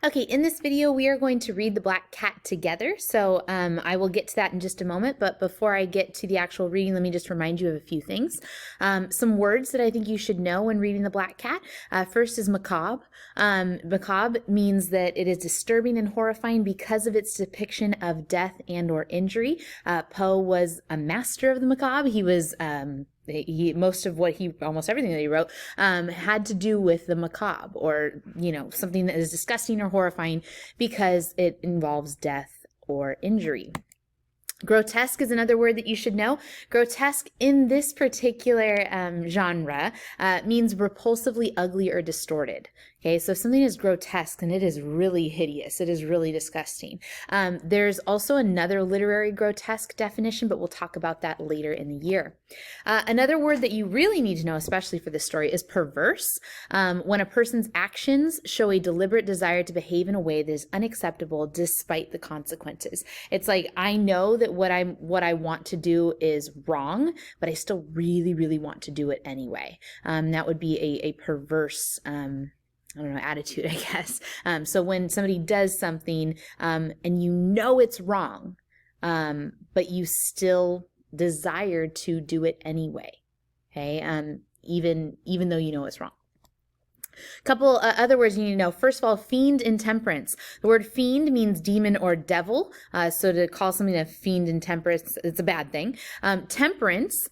Okay, in this video, we are going to read The Black Cat together. So I will get to that in just a moment. But before I get to the actual reading, let me just remind you of a few things. Some words that I think you should know when reading The Black Cat. First is macabre. Macabre means that it is disturbing and horrifying because of its depiction of death and or injury. Poe was a master of the macabre. He was almost everything that he wrote had to do with the macabre, or something that is disgusting or horrifying because it involves death or injury. Grotesque is another word that you should know. Grotesque in this particular genre means repulsively ugly or distorted. Okay, so if something is grotesque, then it is really hideous. It is really disgusting. There's also another literary grotesque definition, but we'll talk about that later in the year. Another word that you really need to know, especially for this story, is perverse. When a person's actions show a deliberate desire to behave in a way that is unacceptable despite the consequences. It's like, I know that what I want to do is wrong, but I still really, really want to do it anyway. That would be a perverse attitude, I guess. So when somebody does something and you know it's wrong, but you still desire to do it anyway, okay? Even though you know it's wrong. A couple other words you need to know. First of all, fiend intemperance. The word fiend means demon or devil. So to call something a fiend intemperance, it's a bad thing. Temperance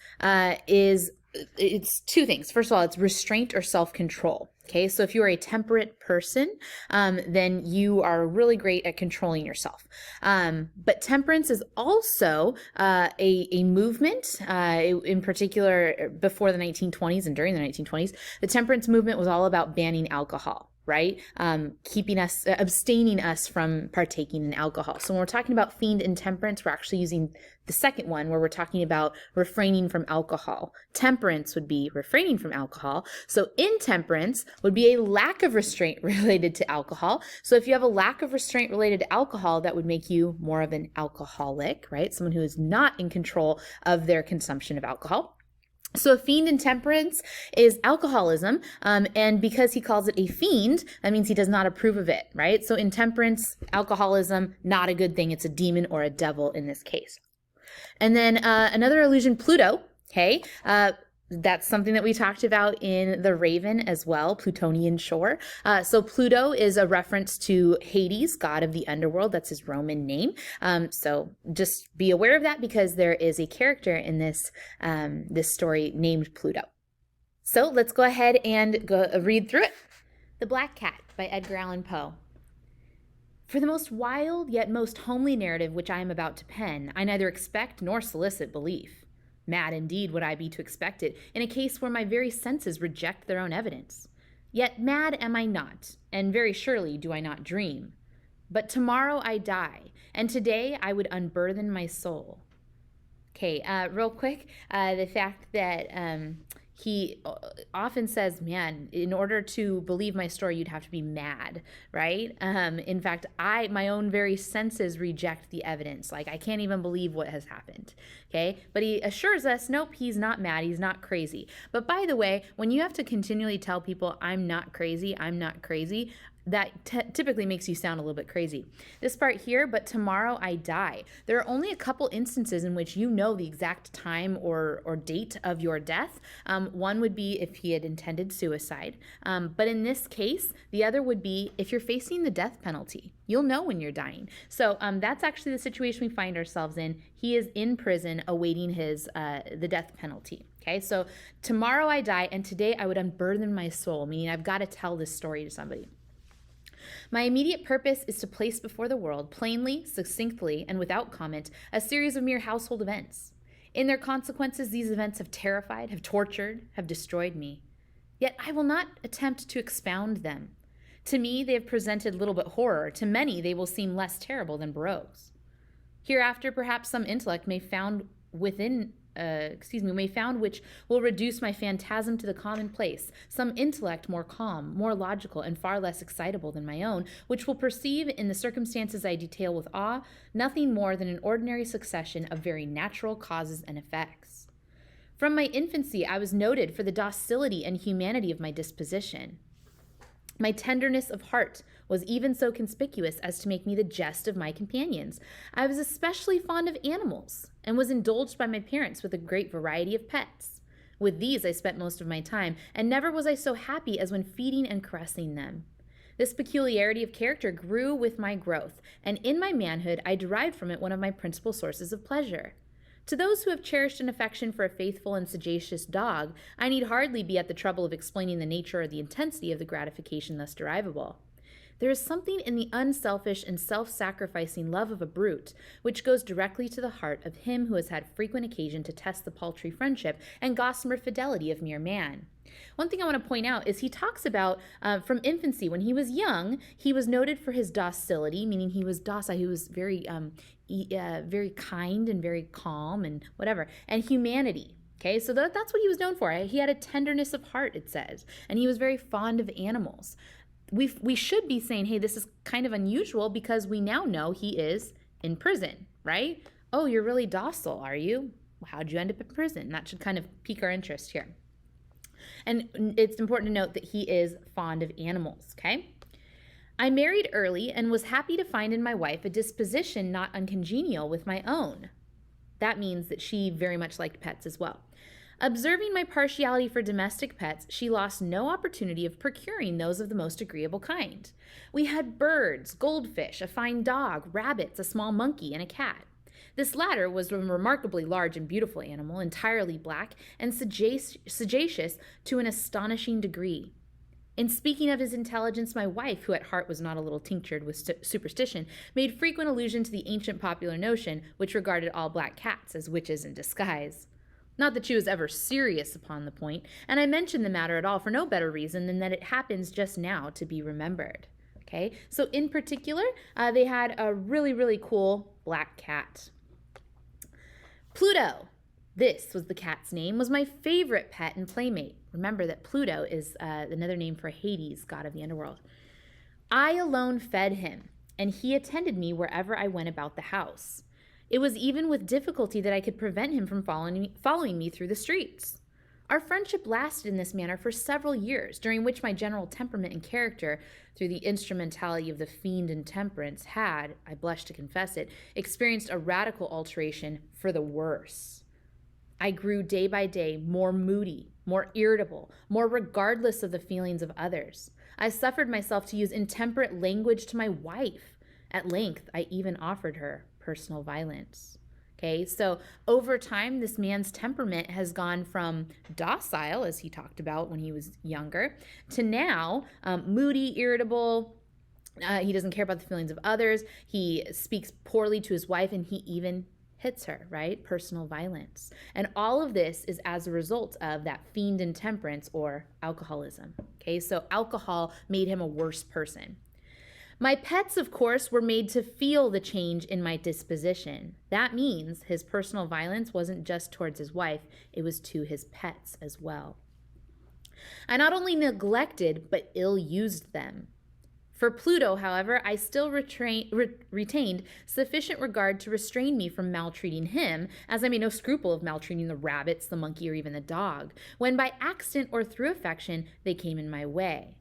it's two things. First of all, it's restraint or self-control. Okay, so if you are a temperate person, then you are really great at controlling yourself. But temperance is also a movement, in particular before the 1920s and during the 1920s. The temperance movement was all about banning alcohol, right? Abstaining us from partaking in alcohol. So when we're talking about fiend intemperance, we're actually using the second one where we're talking about refraining from alcohol. Temperance would be refraining from alcohol. So intemperance would be a lack of restraint related to alcohol. So if you have a lack of restraint related to alcohol, that would make you more of an alcoholic, right? Someone who is not in control of their consumption of alcohol. So a fiend intemperance is alcoholism, and because he calls it a fiend, that means he does not approve of it, right? So intemperance, alcoholism, not a good thing. It's a demon or a devil in this case. And then another illusion, Pluto, okay? That's something that we talked about in The Raven as well, Plutonian shore. So Pluto is a reference to Hades, god of the underworld. That's his Roman name. So just be aware of that because there is a character in this story named Pluto. So let's go ahead and read through it. The Black Cat by Edgar Allan Poe. For the most wild yet most homely narrative which I am about to pen, I neither expect nor solicit belief. Mad indeed would I be to expect it, in a case where my very senses reject their own evidence. Yet mad am I not, and very surely do I not dream. But tomorrow I die, and today I would unburthen my soul. Okay, real quick, the fact that he often says, man, in order to believe my story, you'd have to be mad, right? In fact, my own very senses reject the evidence. Like, I can't even believe what has happened, okay? But he assures us, nope, he's not mad, he's not crazy. But by the way, when you have to continually tell people, I'm not crazy, that typically makes you sound a little bit crazy. This part here, but tomorrow I die. There are only a couple instances in which you know the exact time or date of your death. One would be if he had intended suicide. But in this case, the other would be if you're facing the death penalty. You'll know when you're dying. So that's actually the situation we find ourselves in. He is in prison awaiting the death penalty. Okay, so tomorrow I die, and today I would unburden my soul, meaning I've got to tell this story to somebody. My immediate purpose is to place before the world, plainly, succinctly, and without comment, a series of mere household events. In their consequences, these events have terrified, have tortured, have destroyed me. Yet I will not attempt to expound them. To me, they have presented little but horror. To many, they will seem less terrible than Barreau's. Hereafter, perhaps some intellect may found which will reduce my phantasm to the commonplace, some intellect more calm, more logical, and far less excitable than my own, which will perceive in the circumstances I detail with awe nothing more than an ordinary succession of very natural causes and effects. From my infancy I was noted for the docility and humanity of my disposition. My tenderness of heart was even so conspicuous as to make me the jest of my companions. I was especially fond of animals and was indulged by my parents with a great variety of pets. With these I spent most of my time, and never was I so happy as when feeding and caressing them. This peculiarity of character grew with my growth, and in my manhood I derived from it one of my principal sources of pleasure. To those who have cherished an affection for a faithful and sagacious dog, I need hardly be at the trouble of explaining the nature or the intensity of the gratification thus derivable. There is something in the unselfish and self-sacrificing love of a brute which goes directly to the heart of him who has had frequent occasion to test the paltry friendship and gossamer fidelity of mere man. One thing I want to point out is he talks about from infancy, when he was young, he was noted for his docility, meaning he was docile, he was very kind and very calm and whatever, and humanity. Okay, so that's what he was known for. He had a tenderness of heart, it says, and he was very fond of animals. We should be saying, hey, this is kind of unusual because we now know he is in prison, right? Oh, you're really docile, are you? How'd you end up in prison? That should kind of pique our interest here. And it's important to note that he is fond of animals, okay? I married early and was happy to find in my wife a disposition not uncongenial with my own. That means that she very much liked pets as well. Observing my partiality for domestic pets, she lost no opportunity of procuring those of the most agreeable kind. We had birds, goldfish, a fine dog, rabbits, a small monkey, and a cat. This latter was a remarkably large and beautiful animal, entirely black, and sagacious to an astonishing degree. In speaking of his intelligence, my wife, who at heart was not a little tinctured with superstition, made frequent allusion to the ancient popular notion which regarded all black cats as witches in disguise. Not that she was ever serious upon the point, and I mention the matter at all for no better reason than that it happens just now to be remembered. Okay, so in particular, they had a really, really cool black cat. Pluto, this was the cat's name, was my favorite pet and playmate. Remember that Pluto is another name for Hades, god of the underworld. I alone fed him, and he attended me wherever I went about the house. It was even with difficulty that I could prevent him from following me through the streets. Our friendship lasted in this manner for several years, during which my general temperament and character, through the instrumentality of the fiend intemperance, had, I blush to confess it, experienced a radical alteration for the worse. I grew day by day more moody, more irritable, more regardless of the feelings of others. I suffered myself to use intemperate language to my wife. At length, I even offered her personal violence. Okay, so over time, this man's temperament has gone from docile, as he talked about when he was younger, to now moody, irritable. He doesn't care about the feelings of others. He speaks poorly to his wife, and he even hits her, right? Personal violence. And all of this is as a result of that fiend intemperance or alcoholism. Okay, so alcohol made him a worse person. My pets, of course, were made to feel the change in my disposition. That means his personal violence wasn't just towards his wife, it was to his pets as well. I not only neglected, but ill-used them. For Pluto, however, I still retained sufficient regard to restrain me from maltreating him, as I made no scruple of maltreating the rabbits, the monkey, or even the dog, when by accident or through affection they came in my way.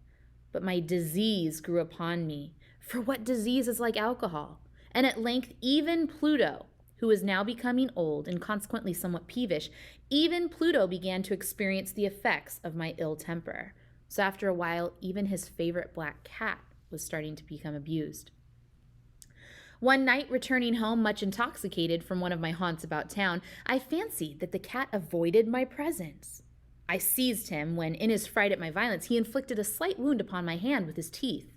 But my disease grew upon me. For what disease is like alcohol? And at length, even Pluto, who was now becoming old and consequently somewhat peevish, even Pluto began to experience the effects of my ill temper. So after a while, even his favorite black cat was starting to become abused. One night, returning home much intoxicated from one of my haunts about town, I fancied that the cat avoided my presence. I seized him when, in his fright at my violence, he inflicted a slight wound upon my hand with his teeth.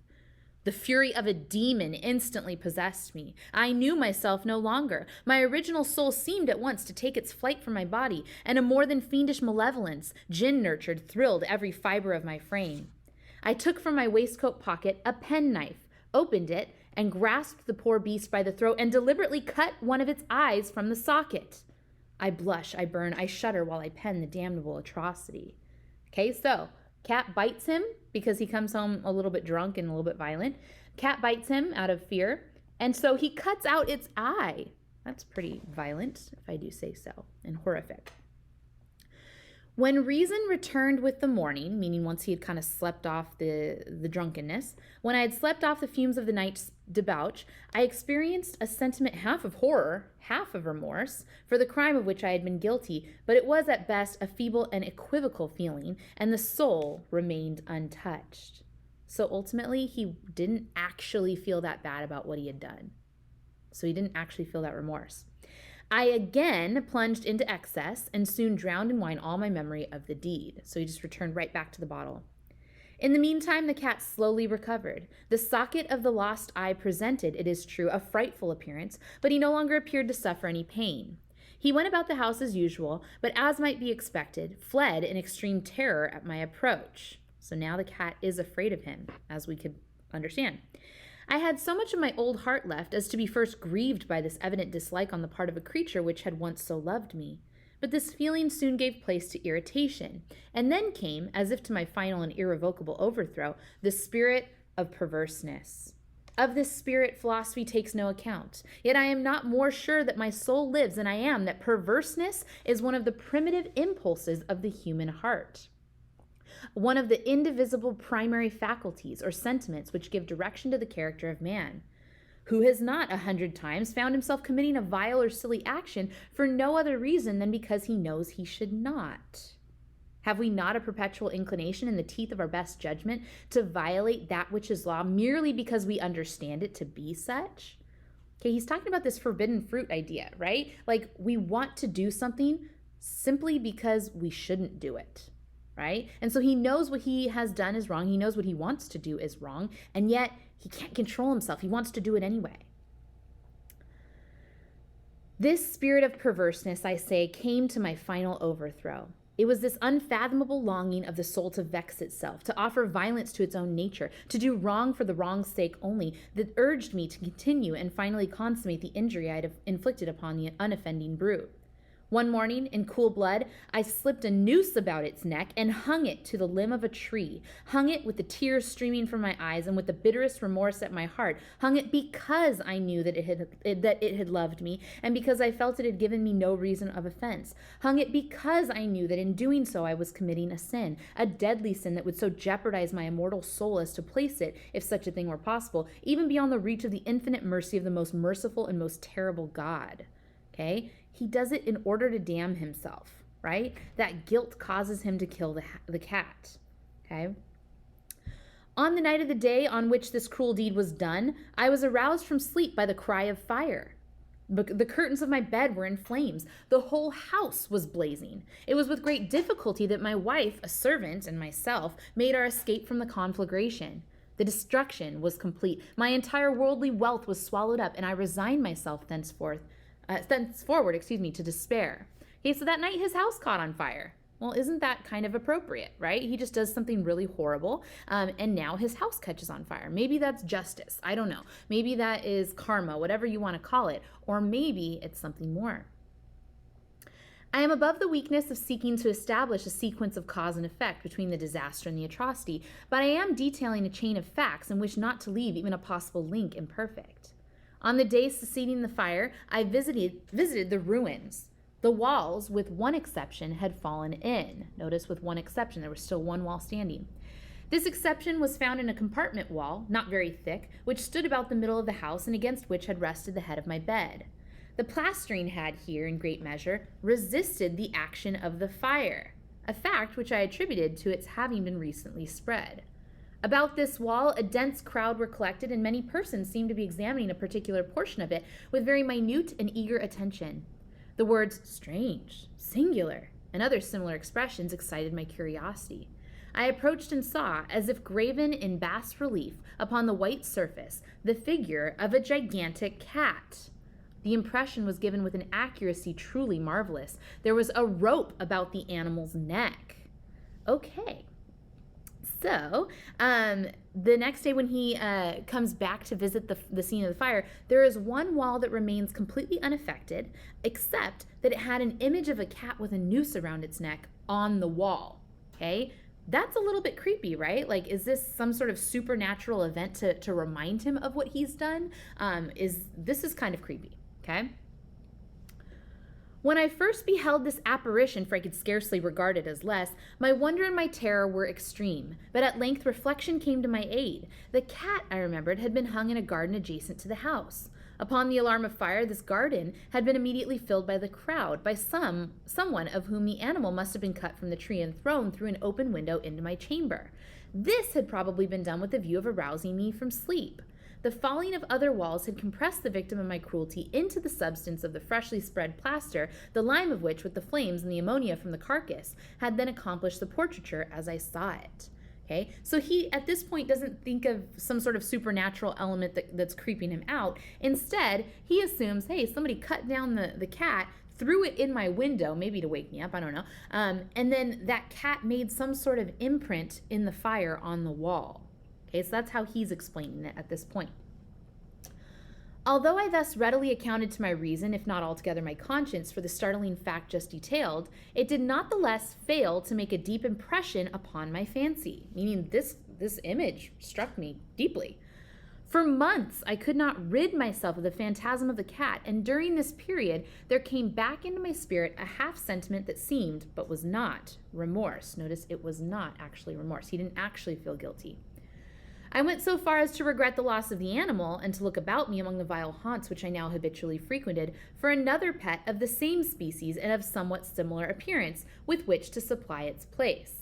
The fury of a demon instantly possessed me. I knew myself no longer. My original soul seemed at once to take its flight from my body, and a more than fiendish malevolence, gin-nurtured, thrilled every fiber of my frame. I took from my waistcoat pocket a penknife, opened it, and grasped the poor beast by the throat and deliberately cut one of its eyes from the socket. I blush, I burn, I shudder while I pen the damnable atrocity. Okay, so cat bites him because he comes home a little bit drunk and a little bit violent. Cat bites him out of fear, and so he cuts out its eye. That's pretty violent, if I do say so, and horrific. When reason returned with the morning, meaning once he had kind of slept off the drunkenness, when I had slept off the fumes of the night's debauch, I experienced a sentiment half of horror, half of remorse, for the crime of which I had been guilty, but it was at best a feeble and equivocal feeling, and the soul remained untouched. So ultimately, he didn't actually feel that bad about what he had done. So he didn't actually feel that remorse. I again plunged into excess and soon drowned in wine all my memory of the deed. So he just returned right back to the bottle. In the meantime, the cat slowly recovered. The socket of the lost eye presented, it is true, a frightful appearance, but he no longer appeared to suffer any pain. He went about the house as usual, but as might be expected, fled in extreme terror at my approach. So now the cat is afraid of him, as we could understand. I had so much of my old heart left as to be first grieved by this evident dislike on the part of a creature which had once so loved me. But this feeling soon gave place to irritation, and then came, as if to my final and irrevocable overthrow, the spirit of perverseness. Of this spirit philosophy takes no account, yet I am not more sure that my soul lives than I am that perverseness is one of the primitive impulses of the human heart, one of the indivisible primary faculties or sentiments which give direction to the character of man. Who has not 100 times found himself committing a vile or silly action for no other reason than because he knows he should not? Have we not a perpetual inclination in the teeth of our best judgment to violate that which is law merely because we understand it to be such? Okay, he's talking about this forbidden fruit idea, right? Like we want to do something simply because we shouldn't do it. Right? And so he knows what he has done is wrong. He knows what he wants to do is wrong. And yet he can't control himself. He wants to do it anyway. This spirit of perverseness, I say, came to my final overthrow. It was this unfathomable longing of the soul to vex itself, to offer violence to its own nature, to do wrong for the wrong's sake only, that urged me to continue and finally consummate the injury I had inflicted upon the unoffending brute. One morning, in cool blood, I slipped a noose about its neck and hung it to the limb of a tree, hung it with the tears streaming from my eyes and with the bitterest remorse at my heart, hung it because I knew that it had loved me and because I felt it had given me no reason of offense, hung it because I knew that in doing so I was committing a sin, a deadly sin that would so jeopardize my immortal soul as to place it, if such a thing were possible, even beyond the reach of the infinite mercy of the most merciful and most terrible God. Okay? He does it in order to damn himself, right? That guilt causes him to kill the cat, okay? On the night of the day on which this cruel deed was done, I was aroused from sleep by the cry of fire. The curtains of my bed were in flames. The whole house was blazing. It was with great difficulty that my wife, a servant, and myself made our escape from the conflagration. The destruction was complete. My entire worldly wealth was swallowed up, and I resigned myself thenceforward, to despair. Okay, so that night his house caught on fire. Well, isn't that kind of appropriate, right? He just does something really horrible, and now his house catches on fire. Maybe that's justice. I don't know. Maybe that is karma, whatever you want to call it. Or maybe it's something more. I am above the weakness of seeking to establish a sequence of cause and effect between the disaster and the atrocity, but I am detailing a chain of facts and wish not to leave even a possible link imperfect. On the day succeeding the fire, I visited the ruins. The walls, with one exception, had fallen in. Notice with one exception, there was still one wall standing. This exception was found in a compartment wall, not very thick, which stood about the middle of the house and against which had rested the head of my bed. The plastering had here, in great measure, resisted the action of the fire, a fact which I attributed to its having been recently spread. About this wall, a dense crowd were collected, and many persons seemed to be examining a particular portion of it with very minute and eager attention. The words strange, singular, and other similar expressions excited my curiosity. I approached and saw, as if graven in bas relief upon the white surface, the figure of a gigantic cat. The impression was given with an accuracy truly marvelous. There was a rope about the animal's neck. Okay. So, the next day when he comes back to visit the scene of the fire, there is one wall that remains completely unaffected, except that it had an image of a cat with a noose around its neck on the wall, okay? That's a little bit creepy, right? Like, is this some sort of supernatural event to remind him of what he's done? This is kind of creepy, okay? When I first beheld this apparition, for I could scarcely regard it as less, my wonder and my terror were extreme. But at length reflection came to my aid. The cat, I remembered, had been hung in a garden adjacent to the house. Upon the alarm of fire, this garden had been immediately filled by the crowd, by someone of whom the animal must have been cut from the tree and thrown through an open window into my chamber. This had probably been done with the view of arousing me from sleep. The falling of other walls had compressed the victim of my cruelty into the substance of the freshly spread plaster, the lime of which, with the flames and the ammonia from the carcass, had then accomplished the portraiture as I saw it. Okay, so he at this point doesn't think of some sort of supernatural element that's creeping him out. Instead, he assumes, hey, somebody cut down the cat, threw it in my window, maybe to wake me up, I don't know, and then that cat made some sort of imprint in the fire on the wall. Okay, so that's how he's explaining it at this point. Although I thus readily accounted to my reason, if not altogether my conscience, for the startling fact just detailed, it did not the less fail to make a deep impression upon my fancy, meaning this image struck me deeply. For months, I could not rid myself of the phantasm of the cat, and during this period, there came back into my spirit a half sentiment that seemed, but was not, remorse. Notice it was not actually remorse. He didn't actually feel guilty. I went so far as to regret the loss of the animal and to look about me among the vile haunts which I now habitually frequented for another pet of the same species and of somewhat similar appearance with which to supply its place.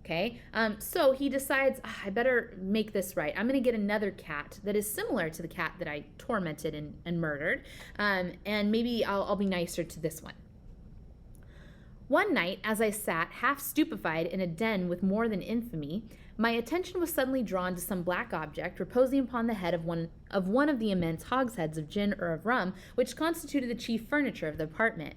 Okay, so he decides, I better make this right. I'm going to get another cat that is similar to the cat that I tormented and murdered, and maybe I'll be nicer to this one. One night, as I sat half stupefied in a den with more than infamy, my attention was suddenly drawn to some black object reposing upon the head of one of the immense hogsheads of gin or of rum which constituted the chief furniture of the apartment.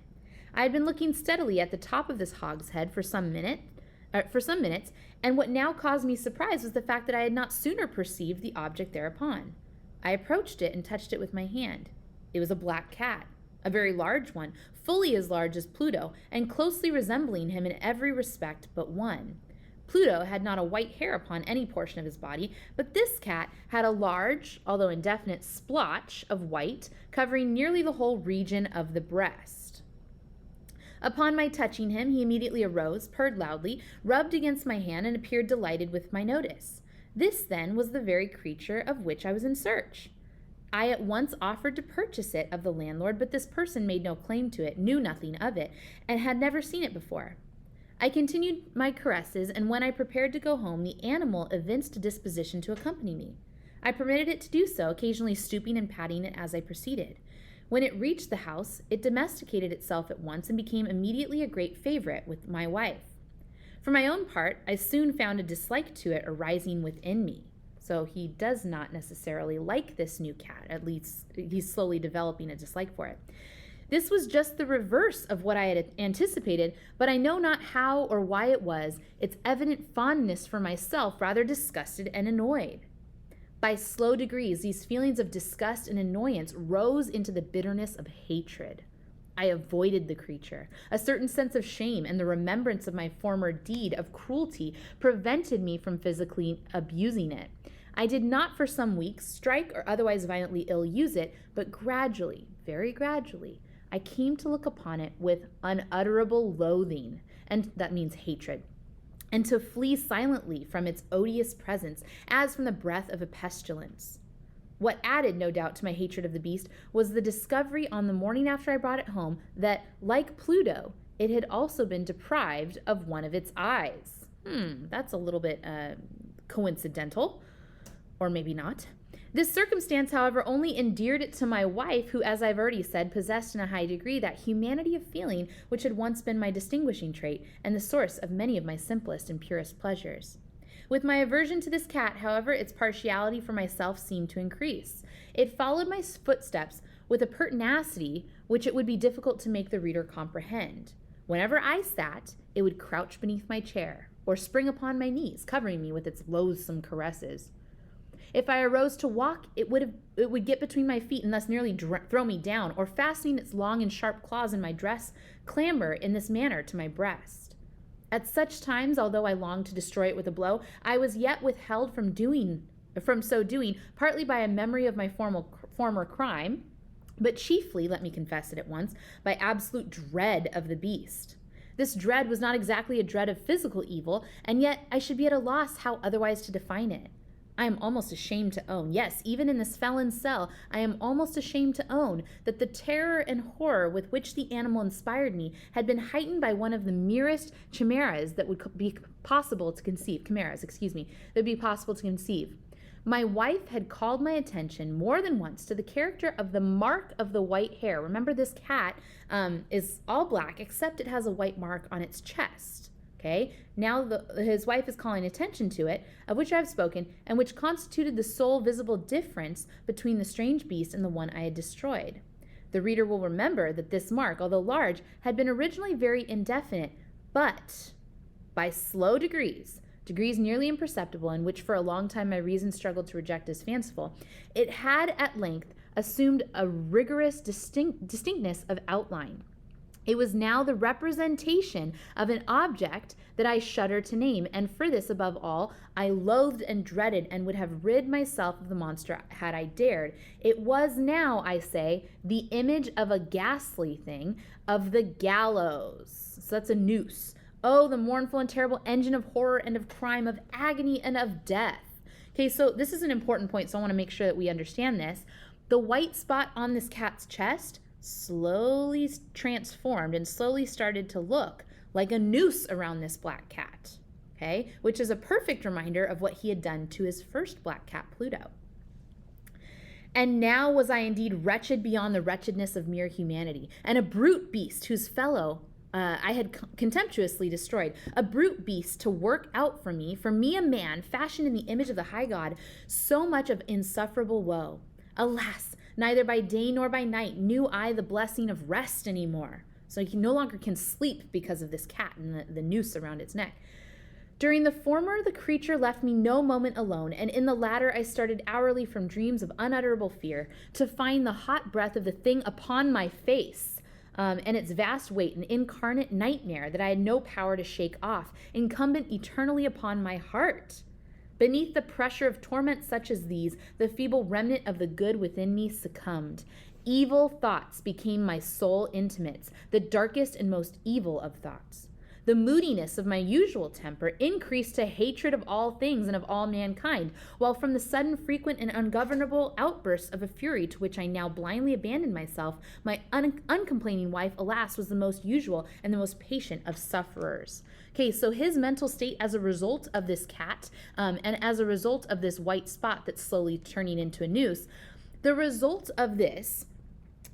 I had been looking steadily at the top of this hogshead for some minutes, and what now caused me surprise was the fact that I had not sooner perceived the object thereupon. I approached it and touched it with my hand. It was a black cat, a very large one, fully as large as Pluto, and closely resembling him in every respect but one. Pluto had not a white hair upon any portion of his body, but this cat had a large, although indefinite, splotch of white covering nearly the whole region of the breast. Upon my touching him, he immediately arose, purred loudly, rubbed against my hand, and appeared delighted with my notice. This, then, was the very creature of which I was in search. I at once offered to purchase it of the landlord, but this person made no claim to it, knew nothing of it, and had never seen it before. I continued my caresses, and when I prepared to go home, the animal evinced a disposition to accompany me. I permitted it to do so, occasionally stooping and patting it as I proceeded. When it reached the house, it domesticated itself at once and became immediately a great favorite with my wife. For my own part, I soon found a dislike to it arising within me. So he does not necessarily like this new cat, at least he's slowly developing a dislike for it. This was just the reverse of what I had anticipated, but I know not how or why it was, its evident fondness for myself rather disgusted and annoyed. By slow degrees, these feelings of disgust and annoyance rose into the bitterness of hatred. I avoided the creature. A certain sense of shame and the remembrance of my former deed of cruelty prevented me from physically abusing it. I did not for some weeks strike or otherwise violently ill-use it, but gradually, very gradually, I came to look upon it with unutterable loathing, and that means hatred, and to flee silently from its odious presence as from the breath of a pestilence. What added, no doubt, to my hatred of the beast was the discovery on the morning after I brought it home that, like Pluto, it had also been deprived of one of its eyes. That's a little bit coincidental, or maybe not. This circumstance, however, only endeared it to my wife, who, as I've already said, possessed in a high degree that humanity of feeling which had once been my distinguishing trait and the source of many of my simplest and purest pleasures. With my aversion to this cat, however, its partiality for myself seemed to increase. It followed my footsteps with a pertinacity which it would be difficult to make the reader comprehend. Whenever I sat, it would crouch beneath my chair, or spring upon my knees, covering me with its loathsome caresses. If I arose to walk, it would get between my feet and thus nearly throw me down, or fastening its long and sharp claws in my dress, clamber in this manner to my breast. At such times, although I longed to destroy it with a blow, I was yet withheld from so doing, partly by a memory of my former crime, but chiefly, let me confess it at once, by absolute dread of the beast. This dread was not exactly a dread of physical evil, and yet I should be at a loss how otherwise to define it. I am almost ashamed to own, yes, even in this felon's cell, I am almost ashamed to own that the terror and horror with which the animal inspired me had been heightened by one of the merest chimeras that would be possible to conceive. That would be possible to conceive. My wife had called my attention more than once to the character of the mark of the white hair. Remember, this cat is all black, except it has a white mark on its chest. Okay, now his wife is calling attention to it, of which I have spoken, and which constituted the sole visible difference between the strange beast and the one I had destroyed. The reader will remember that this mark, although large, had been originally very indefinite, but by slow degrees nearly imperceptible, and which for a long time my reason struggled to reject as fanciful, it had at length assumed a rigorous distinctness of outline. It was now the representation of an object that I shudder to name, and for this, above all, I loathed and dreaded and would have rid myself of the monster had I dared. It was now, I say, the image of a ghastly thing, of the gallows. So that's a noose. Oh, the mournful and terrible engine of horror and of crime, of agony and of death. Okay, so this is an important point, so I want to make sure that we understand this. The white spot on this cat's chest slowly transformed and slowly started to look like a noose around this black cat, okay, which is a perfect reminder of what he had done to his first black cat, Pluto. And now was I indeed wretched beyond the wretchedness of mere humanity, and a brute beast whose fellow I had contemptuously destroyed, a brute beast to work out for me a man fashioned in the image of the high God, so much of insufferable woe. Alas, neither by day nor by night knew I the blessing of rest anymore. So he no longer can sleep because of this cat and the noose around its neck. During the former, the creature left me no moment alone, and in the latter I started hourly from dreams of unutterable fear to find the hot breath of the thing upon my face, and its vast weight an incarnate nightmare that I had no power to shake off, incumbent eternally upon my heart. Beneath the pressure of torments such as these, the feeble remnant of the good within me succumbed. Evil thoughts became my sole intimates, the darkest and most evil of thoughts. The moodiness of my usual temper increased to hatred of all things and of all mankind, while from the sudden, frequent, and ungovernable outbursts of a fury to which I now blindly abandoned myself, my uncomplaining wife, alas, was the most usual and the most patient of sufferers. Okay, so his mental state as a result of this cat and as a result of this white spot that's slowly turning into a noose, the result of this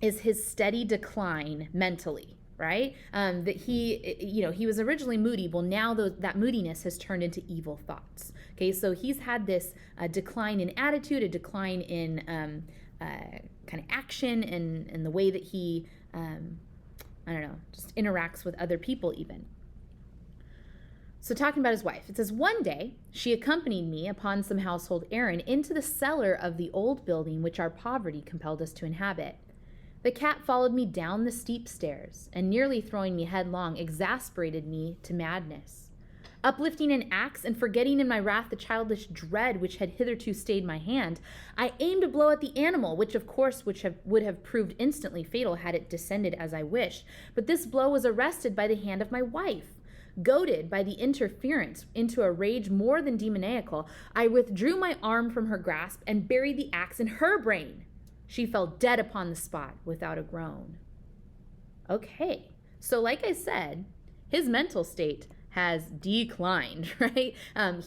is his steady decline mentally, right? That he was originally moody. Well, now that moodiness has turned into evil thoughts. Okay, so he's had this decline in attitude, a decline in kind of action and the way that he, just interacts with other people even. So talking about his wife, it says, one day she accompanied me upon some household errand into the cellar of the old building which our poverty compelled us to inhabit. The cat followed me down the steep stairs, and nearly throwing me headlong, exasperated me to madness. Uplifting an axe and forgetting in my wrath the childish dread which had hitherto stayed my hand, I aimed a blow at the animal, which of course would have proved instantly fatal had it descended as I wished. But this blow was arrested by the hand of my wife. Goaded by the interference into a rage more than demoniacal, I withdrew my arm from her grasp and buried the axe in her brain. She fell dead upon the spot without a groan. Okay, so like I said, his mental state has declined, right?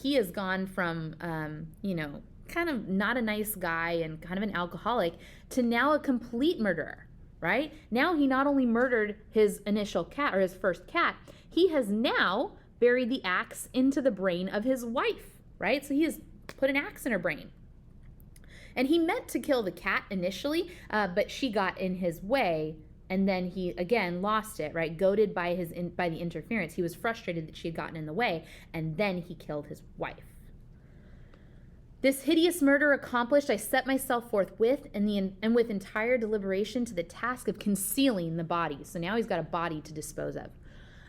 He has gone from, kind of not a nice guy and kind of an alcoholic to now a complete murderer, right? Now he not only murdered his initial cat or his first cat, he has now buried the axe into the brain of his wife, right? So he has put an axe in her brain. And he meant to kill the cat initially, but she got in his way, and then he again lost it, right? Goaded by the interference. He was frustrated that she had gotten in the way, and then he killed his wife. This hideous murder accomplished, I set myself forthwith and with entire deliberation to the task of concealing the body. So now he's got a body to dispose of.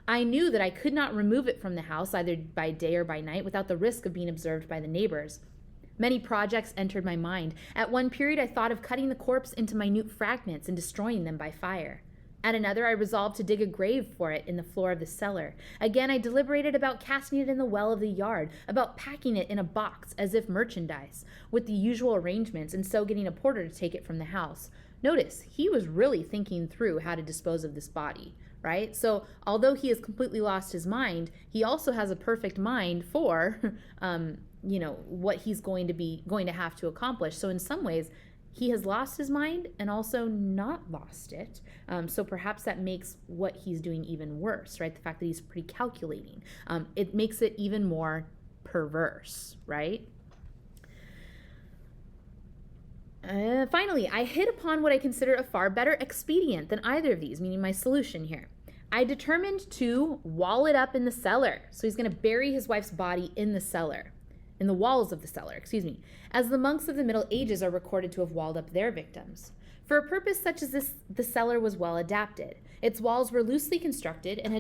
I knew that I could not remove it from the house, either by day or by night, without the risk of being observed by the neighbors. Many projects entered my mind. At one period, I thought of cutting the corpse into minute fragments and destroying them by fire. At another, I resolved to dig a grave for it in the floor of the cellar. Again, I deliberated about casting it in the well of the yard, about packing it in a box as if merchandise, with the usual arrangements, and so getting a porter to take it from the house. Notice, he was really thinking through how to dispose of this body, right? So although he has completely lost his mind, he also has a perfect mind for, what he's going to have to accomplish. So in some ways, he has lost his mind and also not lost it. So perhaps that makes what he's doing even worse, right? The fact that he's pretty calculating. It makes it even more perverse, right? Finally, I hit upon what I consider a far better expedient than either of these, meaning my solution here. I determined to wall it up in the cellar. So he's going to bury his wife's body in the cellar. In the walls of the cellar, as the monks of the Middle Ages are recorded to have walled up their victims. For a purpose such as this, the cellar was well adapted. Its walls were loosely constructed and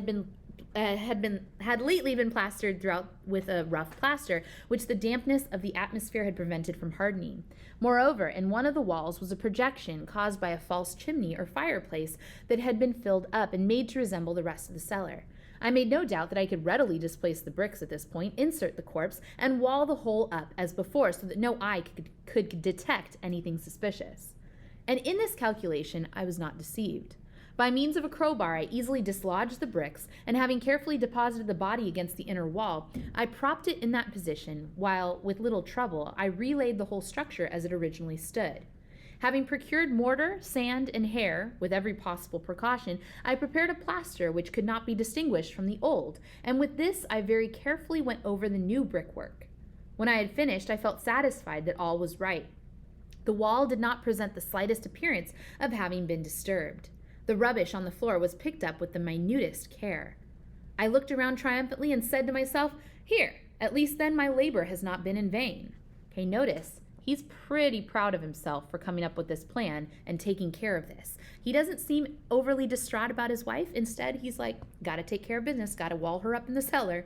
had lately been plastered throughout with a rough plaster, which the dampness of the atmosphere had prevented from hardening. Moreover, in one of the walls was a projection caused by a false chimney or fireplace that had been filled up and made to resemble the rest of the cellar. I made no doubt that I could readily displace the bricks at this point, insert the corpse, and wall the whole up as before so that no eye could detect anything suspicious. And in this calculation, I was not deceived. By means of a crowbar, I easily dislodged the bricks, and having carefully deposited the body against the inner wall, I propped it in that position, while, with little trouble, I relaid the whole structure as it originally stood. Having procured mortar, sand, and hair, with every possible precaution, I prepared a plaster which could not be distinguished from the old, and with this I very carefully went over the new brickwork. When I had finished, I felt satisfied that all was right. The wall did not present the slightest appearance of having been disturbed. The rubbish on the floor was picked up with the minutest care. I looked around triumphantly and said to myself, "Here, at least then my labor has not been in vain." Okay, notice. He's pretty proud of himself for coming up with this plan and taking care of this. He doesn't seem overly distraught about his wife. Instead, he's like, gotta take care of business, gotta wall her up in the cellar.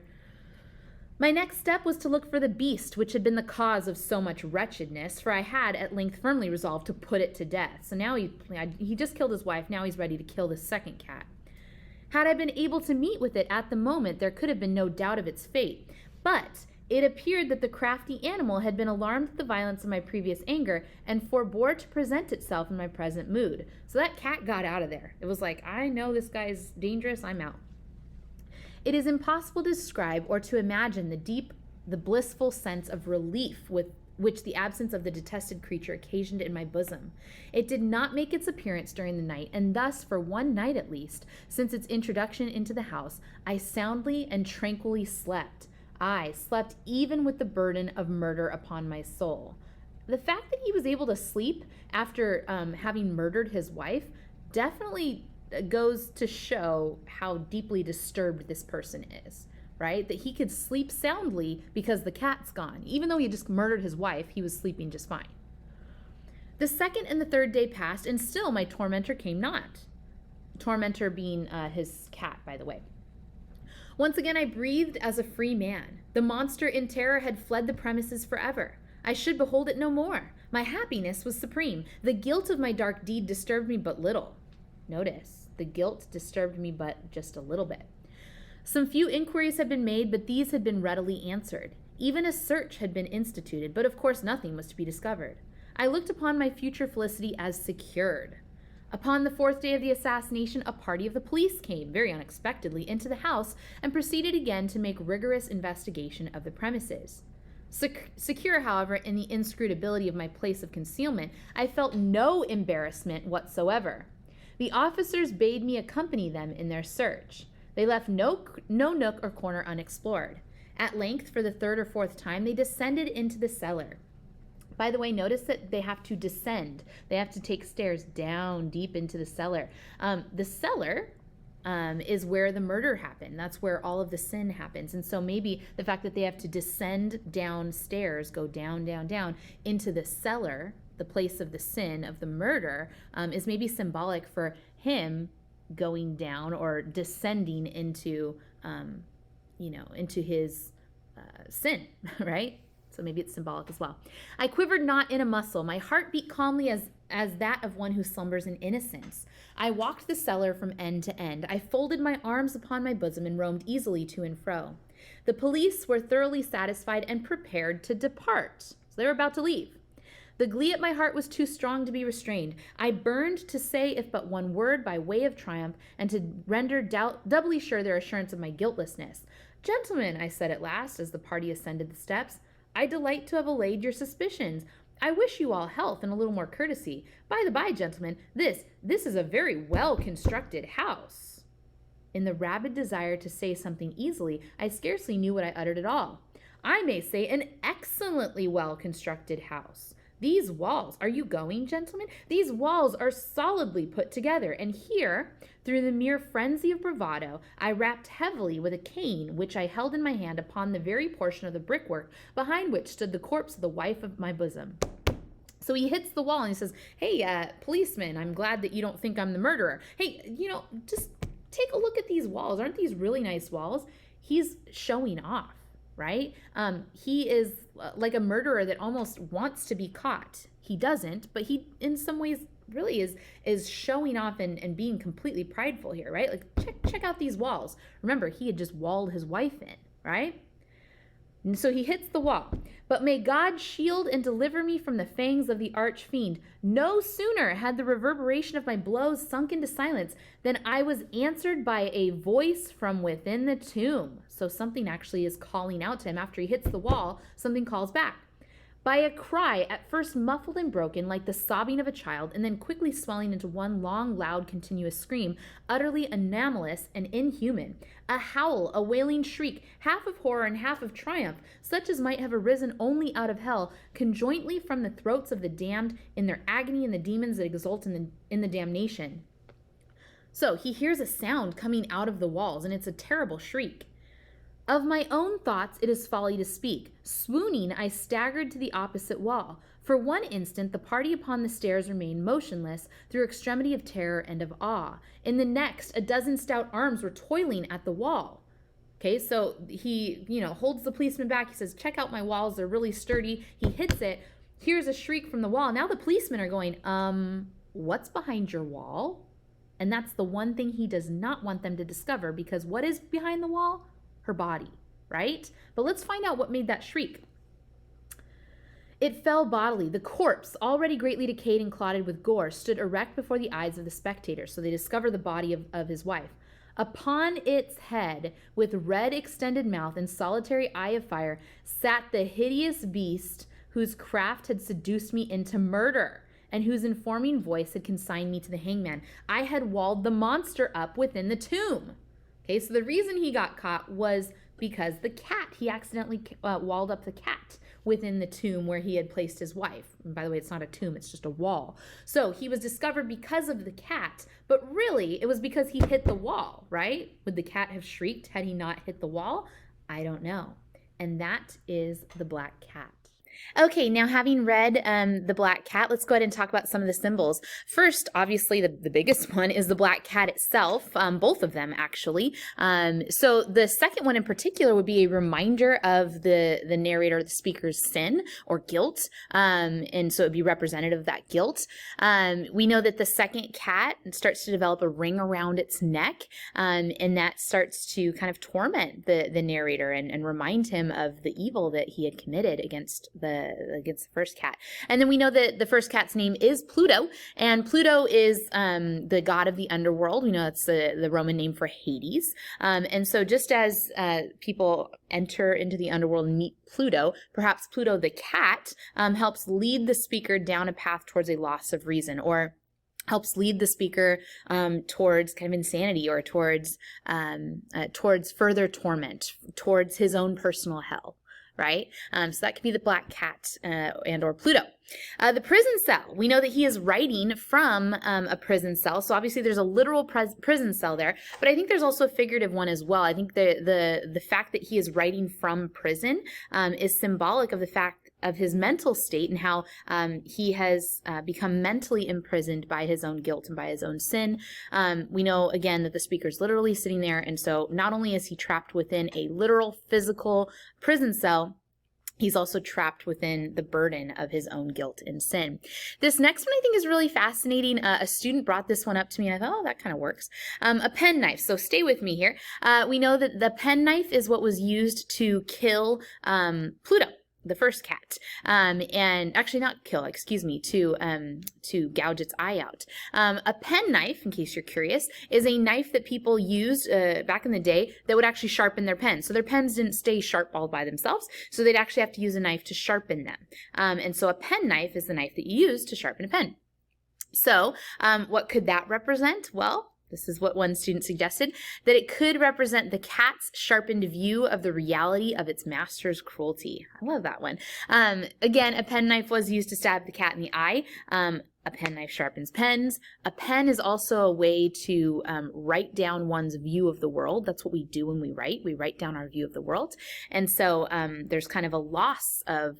My next step was to look for the beast which had been the cause of so much wretchedness, for I had at length firmly resolved to put it to death. So now he just killed his wife, now he's ready to kill the second cat. Had I been able to meet with it at the moment, there could have been no doubt of its fate. But it appeared that the crafty animal had been alarmed at the violence of my previous anger and forbore to present itself in my present mood. So that cat got out of there. It was like, I know this guy's dangerous, I'm out. It is impossible to describe or to imagine the blissful sense of relief with which the absence of the detested creature occasioned in my bosom. It did not make its appearance during the night, and thus, for one night at least, since its introduction into the house, I soundly and tranquilly slept. I slept even with the burden of murder upon my soul. The fact that he was able to sleep after having murdered his wife definitely goes to show how deeply disturbed this person is, right? That he could sleep soundly because the cat's gone. Even though he just murdered his wife, he was sleeping just fine. The second and the third day passed, and still my tormentor came not. Tormentor being his cat, by the way. Once again, I breathed as a free man. The monster in terror had fled the premises forever. I should behold it no more. My happiness was supreme. The guilt of my dark deed disturbed me but little. Notice, the guilt disturbed me but just a little bit. Some few inquiries had been made, but these had been readily answered. Even a search had been instituted, but of course nothing was to be discovered. I looked upon my future felicity as secured. Upon the fourth day of the assassination, a party of the police came, very unexpectedly, into the house and proceeded again to make rigorous investigation of the premises. Secure, however, in the inscrutability of my place of concealment, I felt no embarrassment whatsoever. The officers bade me accompany them in their search. They left no nook or corner unexplored. At length, for the third or fourth time, they descended into the cellar. By the way, notice that they have to descend. They have to take stairs down deep into the cellar. The cellar is where the murder happened. That's where all of the sin happens. And so maybe the fact that they have to descend downstairs, go down, down, down into the cellar, the place of the sin of the murder, is maybe symbolic for him going down or descending into, into his sin, right? So maybe it's symbolic as well. I quivered not in a muscle. My heart beat calmly as that of one who slumbers in innocence. I walked the cellar from end to end. I folded my arms upon my bosom and roamed easily to and fro. The police were thoroughly satisfied and prepared to depart. So they were about to leave. The glee at my heart was too strong to be restrained. I burned to say if but one word by way of triumph, and to render doubly sure their assurance of my guiltlessness. Gentlemen, I said at last, as the party ascended the steps, I delight to have allayed your suspicions. I wish you all health and a little more courtesy. By the by, gentlemen, this is a very well-constructed house. In the rabid desire to say something easily, I scarcely knew what I uttered at all. I may say an excellently well-constructed house. These walls, are you going, gentlemen? These walls are solidly put together, and here, through the mere frenzy of bravado, I rapped heavily with a cane which I held in my hand upon the very portion of the brickwork behind which stood the corpse of the wife of my bosom. So he hits the wall and he says, hey, policeman, I'm glad that you don't think I'm the murderer. Hey, just take a look at these walls. Aren't these really nice walls? He's showing off. Right? He is like a murderer that almost wants to be caught. He doesn't, but he, in some ways, really is showing off and being completely prideful here, right? Like, check out these walls. Remember, he had just walled his wife in, right? And so he hits the wall. But may God shield and deliver me from the fangs of the arch fiend. No sooner had the reverberation of my blows sunk into silence than I was answered by a voice from within the tomb. So something actually is calling out to him after he hits the wall. Something calls back. By a cry, at first muffled and broken, like the sobbing of a child, and then quickly swelling into one long, loud, continuous scream, utterly anomalous and inhuman. A howl, a wailing shriek, half of horror and half of triumph, such as might have arisen only out of hell, conjointly from the throats of the damned in their agony and the demons that exult in the damnation. So he hears a sound coming out of the walls, and it's a terrible shriek. Of my own thoughts it is folly to speak. Swooning, I staggered to the opposite wall. For one instant the party upon the stairs remained motionless through extremity of terror and of awe. In the next, a dozen stout arms were toiling at the wall. Okay, so he, holds the policeman back. He says, check out my walls. They're really sturdy. He hits it. Here's a shriek from the wall. Now the policemen are going, what's behind your wall? And that's the one thing he does not want them to discover, because what is behind the wall? Her body, right? But let's find out what made that shriek. It fell bodily. The corpse, already greatly decayed and clotted with gore, stood erect before the eyes of the spectators. So they discover the body of his wife. Upon its head, with red extended mouth and solitary eye of fire, sat the hideous beast whose craft had seduced me into murder, and whose informing voice had consigned me to the hangman. I had walled the monster up within the tomb. Okay, so the reason he got caught was because he accidentally walled up the cat within the tomb where he had placed his wife. And by the way, it's not a tomb, it's just a wall. So he was discovered because of the cat, but really it was because he hit the wall, right? Would the cat have shrieked had he not hit the wall? I don't know. And that is the black cat. Okay, now having read the black cat, let's go ahead and talk about some of the symbols. First, obviously, the biggest one is the black cat itself, both of them actually. So the second one in particular would be a reminder of the narrator, the speaker's sin or guilt, and so it would be representative of that guilt. We know that the second cat starts to develop a ring around its neck, and that starts to kind of torment the narrator and remind him of the evil that he had committed against the first cat. And then we know that the first cat's name is Pluto, and Pluto is the god of the underworld. We know it's the Roman name for Hades. And so just as people enter into the underworld and meet Pluto, perhaps Pluto the cat helps lead the speaker down a path towards a loss of reason, or helps lead the speaker towards kind of insanity, or towards further torment, towards his own personal hell. Right? So that could be the black cat and or Pluto. The prison cell. We know that he is writing from a prison cell. So obviously there's a literal prison cell there, but I think there's also a figurative one as well. I think the fact that he is writing from prison is symbolic of the fact of his mental state and how he has become mentally imprisoned by his own guilt and by his own sin. We know, again, that the speaker's literally sitting there, and so not only is he trapped within a literal physical prison cell, He's also trapped within the burden of his own guilt and sin. This next one I think is really fascinating. A student brought this one up to me, and I thought, oh, that kind of works. A penknife. So stay with me here. We know that the penknife is what was used to kill Pluto, the first cat, and actually not kill, excuse me, to gouge its eye out. A penknife, in case you're curious, is a knife that people used back in the day that would actually sharpen their pens. So their pens didn't stay sharp all by themselves, so they'd actually have to use a knife to sharpen them. And so a penknife is the knife that you use to sharpen a pen. So what could that represent? Well, this is what one student suggested, that it could represent the cat's sharpened view of the reality of its master's cruelty. I love that one. Again, a penknife was used to stab the cat in the eye. A penknife sharpens pens. A pen is also a way to write down one's view of the world. That's what we do when we write. We write down our view of the world. And so there's kind of a loss of,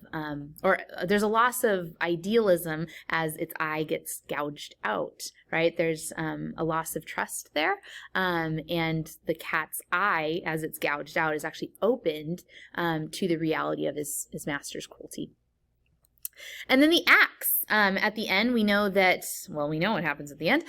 there's a loss of idealism as its eye gets gouged out, right? There's a loss of trust there. And the cat's eye, as it's gouged out, is actually opened to the reality of his master's cruelty. And then the axe. At the end, we know that, well, we know what happens at the end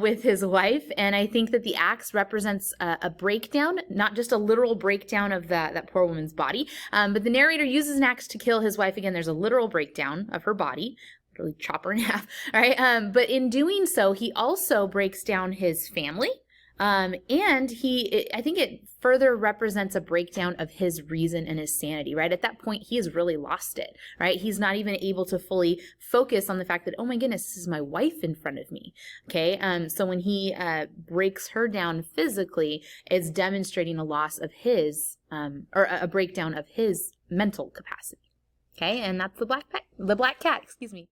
with his wife. And I think that the axe represents a breakdown, not just a literal breakdown of that poor woman's body, but the narrator uses an axe to kill his wife. Again, there's a literal breakdown of her body. Really chop her in half, right? But in doing so, he also breaks down his family. And I think it further represents a breakdown of his reason and his sanity, right? At that point, he has really lost it, right? He's not even able to fully focus on the fact that, oh my goodness, this is my wife in front of me, okay? So when he breaks her down physically, it's demonstrating a loss of his, or a breakdown of his mental capacity, okay? And that's the black cat, excuse me.